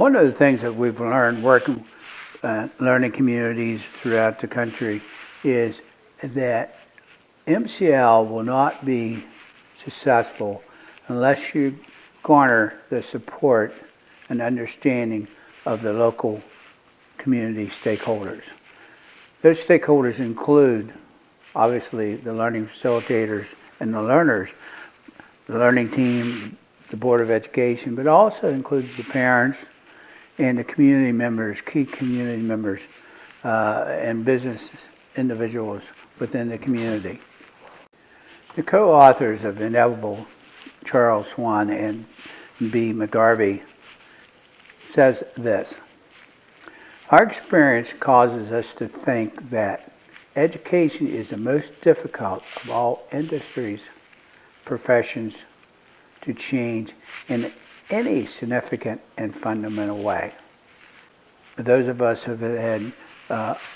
One of the things that we've learned working learning communities throughout the country is that MCL will not be successful unless you garner the support and understanding of the local community stakeholders. Those stakeholders include, obviously, the learning facilitators and the learners, the learning team, the Board of Education, but also includes the parents and the community members, key community members, and business individuals within the community. The co-authors of Inevitable, Charles Swan and B. McGarvey, says this: our experience causes us to think that education is the most difficult of all industries, professions to change in any significant and fundamental way. Those of us who have had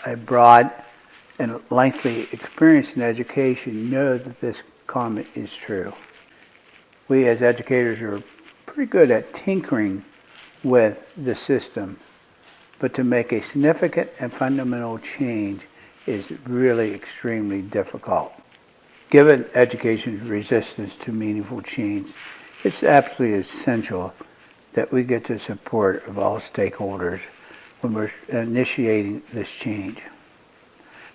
a broad and lengthy experience in education know that this comment is true. We as educators are pretty good at tinkering with the system, but to make a significant and fundamental change is really extremely difficult. Given education's resistance to meaningful change, it's absolutely essential that we get the support of all stakeholders when we're initiating this change.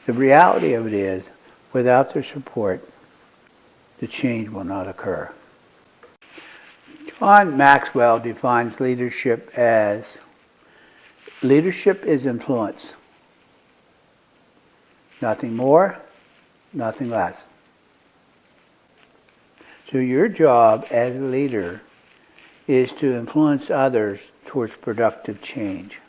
The reality of it is, without their support, the change will not occur. John Maxwell defines leadership as leadership is influence. Nothing more, nothing less. So your job as a leader is to influence others towards productive change.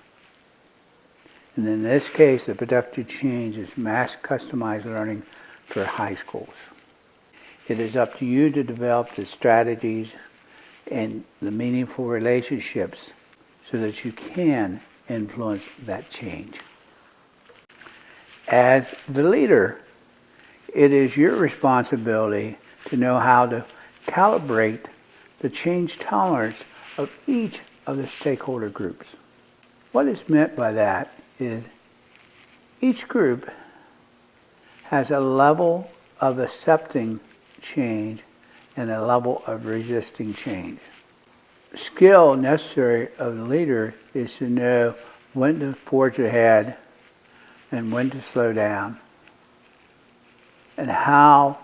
And in this case, the productive change is mass customized learning for high schools. It is up to you to develop the strategies and the meaningful relationships so that you can influence that change. As the leader, it is your responsibility to know how to calibrate the change tolerance of each of the stakeholder groups. What is meant by that is each group has a level of accepting change and a level of resisting change. Skill necessary of the leader is to know when to forge ahead and when to slow down, and how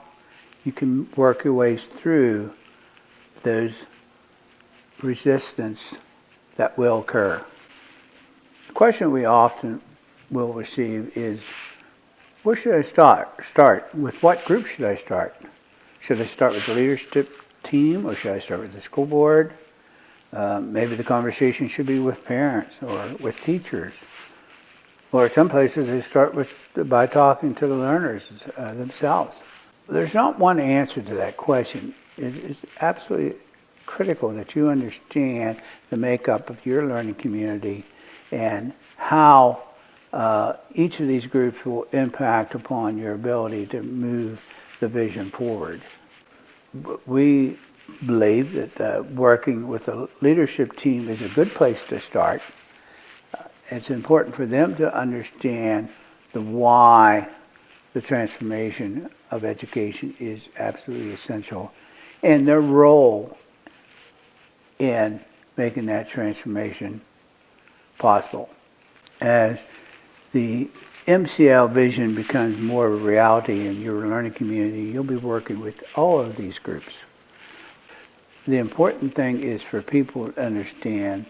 you can work your ways through those resistance that will occur. The question we often will receive is, where should I start? With what group should I start? Should I start with the leadership team, or should I start with the school board? Maybe the conversation should be with parents or with teachers. Or some places they start by talking to the learners themselves. There's not one answer to that question. It's absolutely critical that you understand the makeup of your learning community and how each of these groups will impact upon your ability to move the vision forward. We believe that working with a leadership team is a good place to start. It's important for them to understand the why the transformation of education is absolutely essential and their role in making that transformation possible. As the MCL vision becomes more of a reality in your learning community, you'll be working with all of these groups. The important thing is for people to understand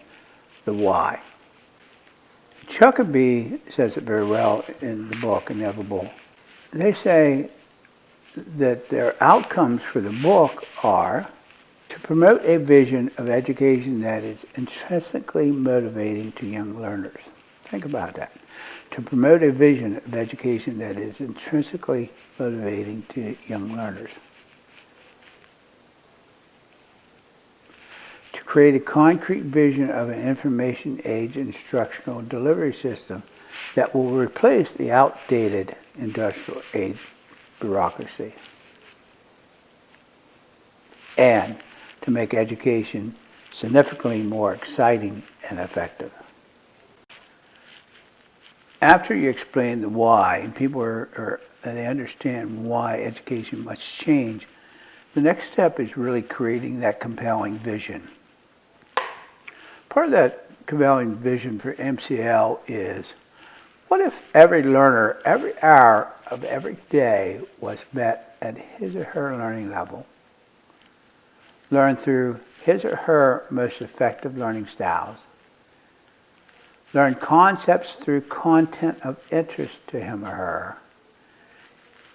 the why. Chuckabee says it very well in the book, Inevitable. They say that their outcomes for the book are to promote a vision of education that is intrinsically motivating to young learners. Think about that. To promote a vision of education that is intrinsically motivating to young learners. To create a concrete vision of an information age instructional delivery system that will replace the outdated industrial age bureaucracy. And to make education significantly more exciting and effective. After you explain the why, and people they understand why education must change, the next step is really creating that compelling vision. Part of that compelling vision for MCL is, what if every learner, every hour of every day was met at his or her learning level, learned through his or her most effective learning styles, learn concepts through content of interest to him or her,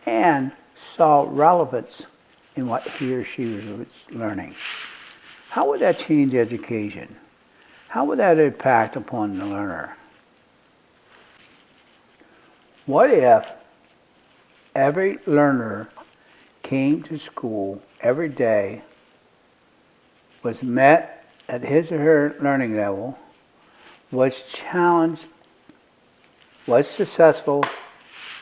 and saw relevance in what he or she was learning? How would that change education? How would that impact upon the learner? What if every learner came to school every day, was met at his or her learning level, was challenged, was successful,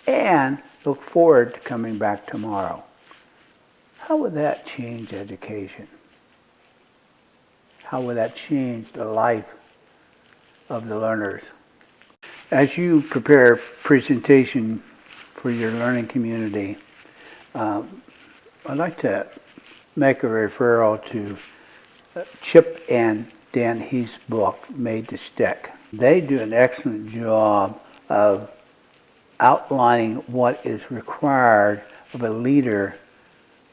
and looked forward to coming back tomorrow? How would that change education? How would that change the life of the learners? As you prepare a presentation for your learning community, I'd like to make a referral to Chip and Dan Heath's book, Made to Stick. They do an excellent job of outlining what is required of a leader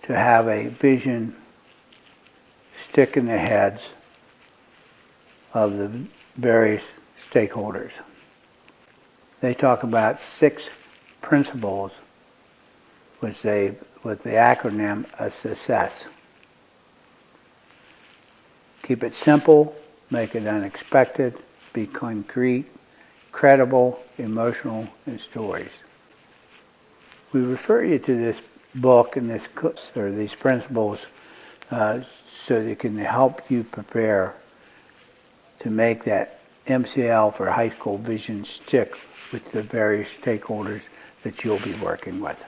to have a vision stick in the heads of the various stakeholders. They talk about 6 principles with the acronym of success. Keep it simple, make it unexpected, be concrete, credible, emotional, and stories. We refer you to this book and these principles so they can help you prepare to make that MCL for high school vision stick with the various stakeholders that you'll be working with.